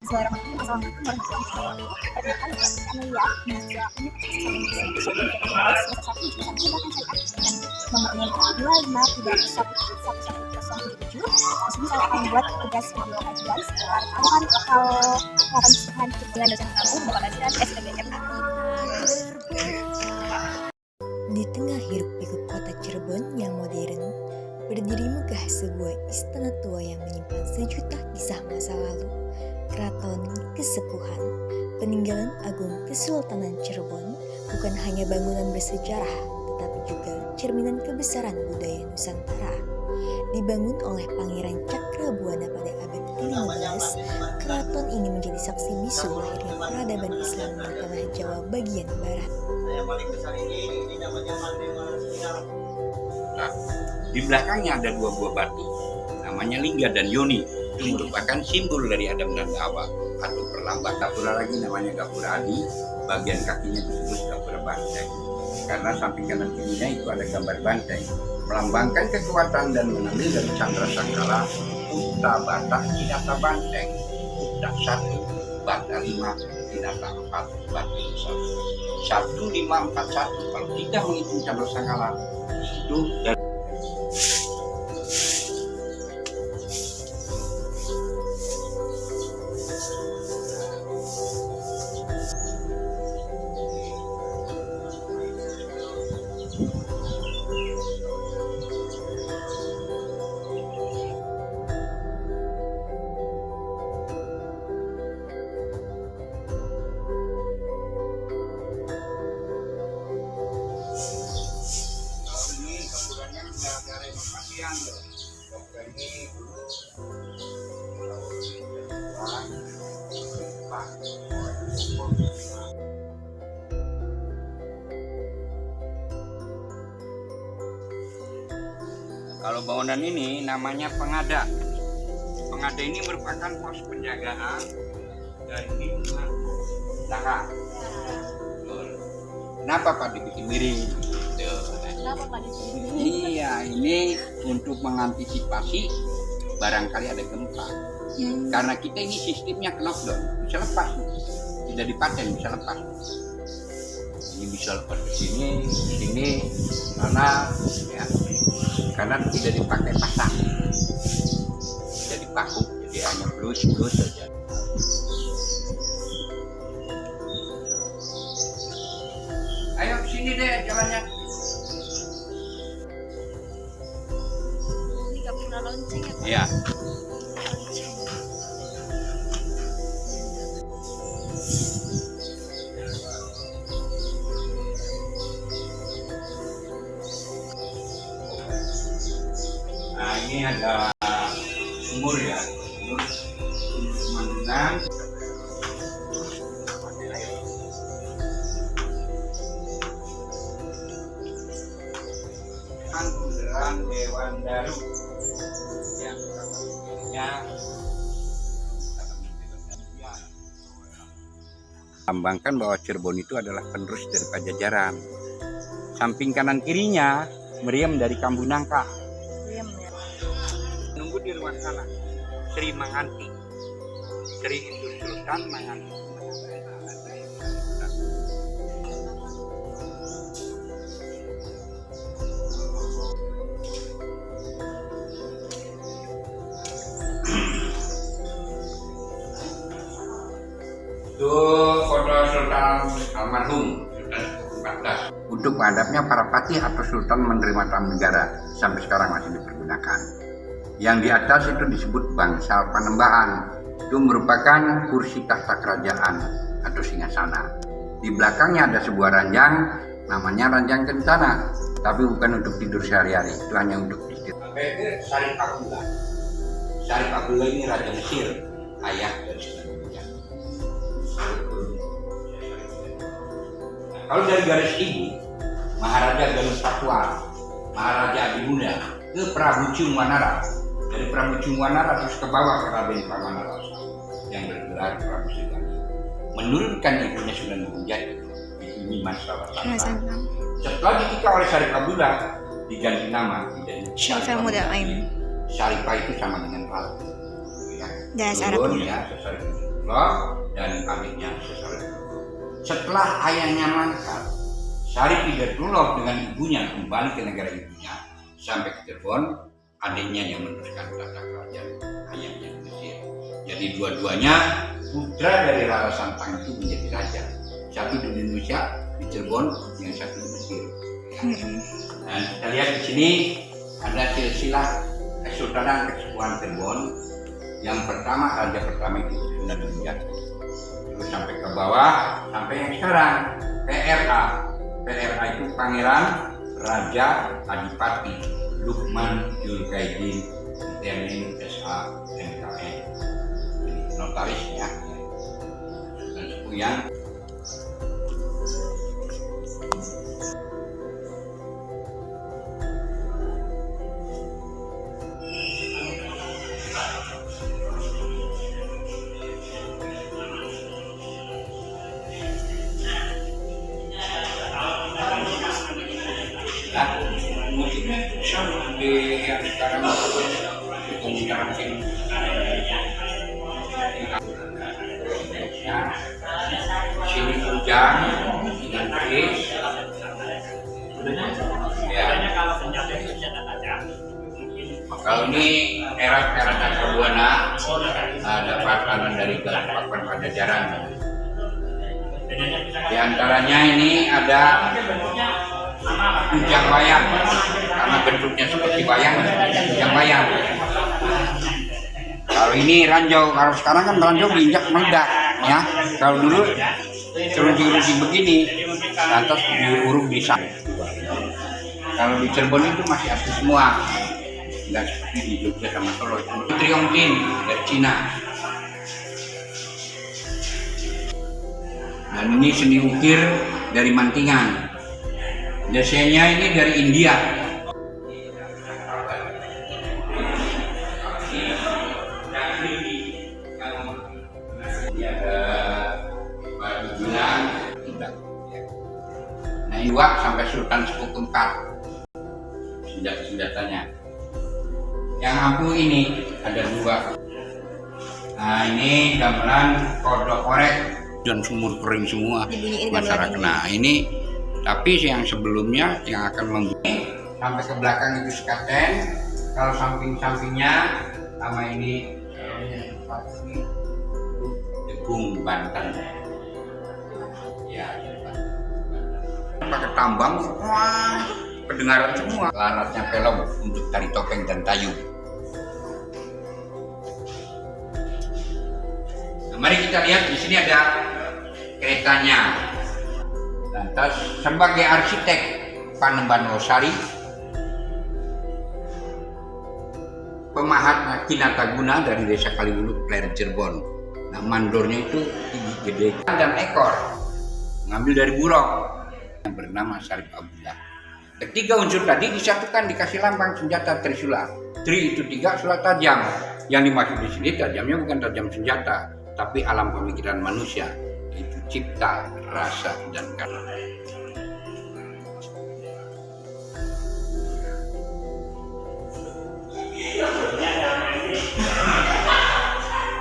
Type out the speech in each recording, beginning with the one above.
Assalamualaikum warahmatullahi wabarakatuh. Perkenalkan, Amelia, mahasiswa Universitas nomornya 253111107. Di sini saya akan membuat tugas video kajian seputar pengembangan lokal perusahaan perkuliahan dosen kamu Bapak Kajian SPBM. Di tengah hiruk-pikuk kota Cirebon yang modern, berdiri megah sebuah istana tua yang menyimpan sejuta kisah masa lalu. Keraton Kesepuhan, peninggalan agung Kesultanan Cirebon, bukan hanya bangunan bersejarah, tetapi juga cerminan kebesaran budaya Nusantara. Dibangun oleh Pangeran Cakrabuana pada abad ke-15, keraton ini menjadi saksi bisu lahirnya peradaban Islam di tanah Jawa bagian barat. Nah, di belakangnya ada dua buah batu, namanya Lingga dan Yoni. Itu merupakan simbol dari Adam dan Hawa atau perlambang. Gapura lagi namanya Gapura Adi, bagian kakinya disebut Gapura Banteng karena samping kanan kirinya itu ada gambar banteng melambangkan kekuatan dan mengambil dari Chandra Sangkala Uta Bata Kinata Banteng, Uta 1 Bata 5 Kinata 4 Bata 1 1541. Kalau tidak menghitung Chandra Sangkala itu dari kalau bangunan ini namanya Pengada. Pengada ini merupakan pos penjagaan dari Saka. Kenapa Pak dibikin miring? Kenapa Pak disini? Iya, ini untuk mengantisipasi barangkali ada gempa. Karena kita ini sistemnya knockdown, bisa lepas, tidak dipaten, bisa lepas. Ini bisa lepas ke sini, mana, ya. Karena tidak dipakai pasang, tidak dipaku, jadi hanya plus saja. Ayo sini deh jalannya. Ini Gapura lonceng ya Pak? Iya. Nah ini ada sumur ya, sumur pemandangan. Bundaran Dewan Daru yang lambangkan bahwa Cirebon itu adalah penerus dari Pajajaran. Samping kanan kirinya meriam dari Kambunangka. Nunggu di ruang sana Sri Manganti, Sri itu Sultan Manganti. Tuh foto Sultan almarhum Sultan XIV. Untuk menghadapnya para patih atau sultan menerima tamu negara sampai sekarang masih dipergunakan. Yang di atas itu disebut bangsal panembahan. Itu merupakan kursi tahta kerajaan atau singgasana. Di belakangnya ada sebuah ranjang, namanya ranjang kencana, tapi bukan untuk tidur sehari-hari, itu hanya untuk istirahat. Sampai ke Syarif Abdullah. Syarif Abdullah ini raja Mesir, ayah dari Sunan Gunung. Kalau dari garis ibu, Maharaja Galuh Satwa, Maharaja Adibunda ke Prabu Cungwanara. Dari Prabu Cungwanara terus ke bawah ke Raden Pamanarasa yang bergelar Prabu Siliwangi. Menurunkan ibunya Sunan Gunung, ini masalah. Setelah ditikah oleh Syarif Abdullah, diganti nama menjadi Syarifah Model Ain. Syarifah itu sama dengan Al. Dasar Turunnya Syarif Abdullah dan adiknya Syarif. Setelah ayahnya mangkat, Syarif Hidayatullah dengan ibunya kembali ke negara ibunya sampai ke Cirebon. Adiknya yang meneruskan tata kerajaan ayahnya di Mesir. Jadi dua-duanya putra dari Rara Santang itu menjadi raja. Satu di Indonesia di Cirebon, yang satu di Mesir. Nah, kita lihat di sini ada silsilah Kesultanan Kesepuhan Cirebon. Yang pertama, raja pertama itu Sunan Gunung. Terus sampai ke bawah, sampai yang sekarang PRA. PRA itu Pangeran Raja Adipati Lukman Julkaidin Tenin SA MKN. Notaris ya. Dan suku yang di yang sekarang mungkin sini hujan dengan keris ya. Kalau ini era Cakrabuana ada pakanan dari Pakuan Pajajaran. Di antaranya ini ada kujang wayang, karena bentuknya seperti wayang, kujang wayang. Kalau ini ranjau, kalau sekarang kan ranjau diinjak meledak, ya. Kalau dulu ceruji-ceruji begini, atas diuruk di sana. Kalau di Cirebon itu masih asli semua, nggak seperti di Jogja sama Solo. Triongtin dari Cina. Dan ini seni ukir dari Mantingan. Desainnya ini dari India. Nah, ini dua sampai Sultan Sepuh keempat senjata-senjatanya. Yang ampuh ini ada dua. Nah, ini gamelan kodok korek dan sumur kering semua masyarakat. Nah, ini tapi yang sebelumnya yang akan membunyi sampai ke belakang itu sekaten. Kalau samping-sampingnya sama ini jagung Banten. Ya, pakai tambang, wah, kedengaran semua. Lalatnya pelong untuk tari topeng dan tayub. Nah, mari kita lihat di sini ada keretanya. Lantas sebagai arsitek Panembahan Losari, pemahatnya Kinataguna dari desa Kaliwulu, Kler Cirebon. Nah, mandornya itu gede dan ekor, ngambil dari burung yang bernama Syarif Abdullah. Ketiga unsur tadi disatukan dikasih lambang senjata Trisula. Tri itu 3, sula tajam. Yang dimaksud di sini tajamnya bukan tajam senjata, tapi alam pemikiran manusia. Itu cipta, rasa, dan karma.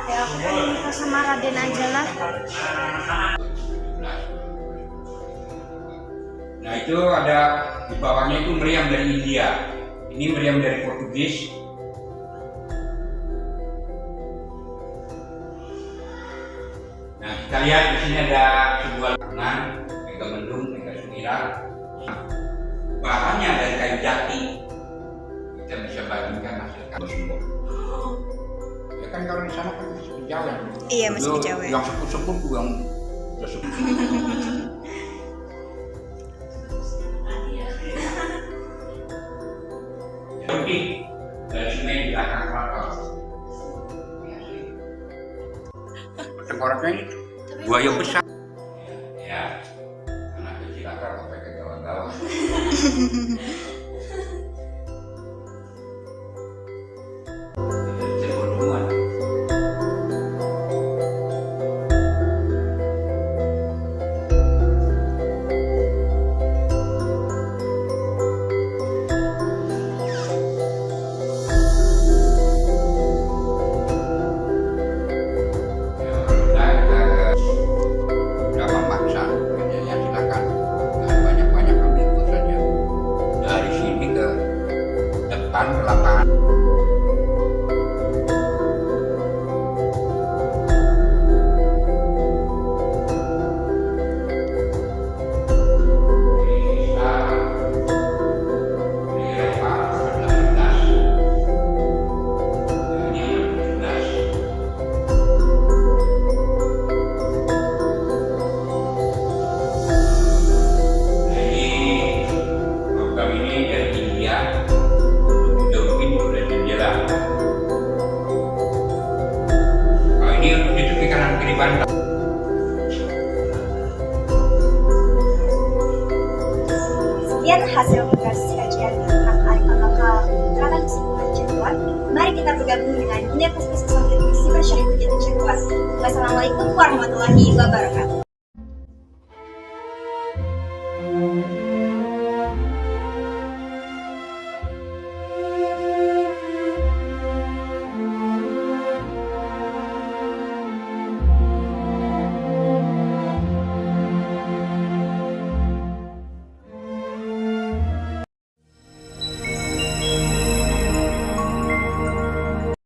Ya aku sama Raden aja lah. Nah, itu ada di bawahnya itu meriam dari India. Ini meriam dari Portugis. Nah, kita lihat di sini ada sebuah Lamongan, Megamendung, Megasukira. Bahannya dari kayu jati. Kita bisa bagikan hasil kayu. Ya kan kalau di sana kan masih di Jawa. Iya, masih di Jawa. Yang sepuh-sepuh tuh yang udah sepuh. Jadi dari sini di belakang kapal. Tengkoraknya ini buaya besar. Ya, anak kecil akar sampai ke gawang-gawang. Cirebon semua. Ke lapangan. Sekian hasil tugas kajian tentang kearifan lokal Keraton Kesepuhan Cirebon. Mari kita bergabung dengan Universitas Islam Indonesia Syekh Cirebon. Wassalamualaikum warahmatullahi wabarakatuh.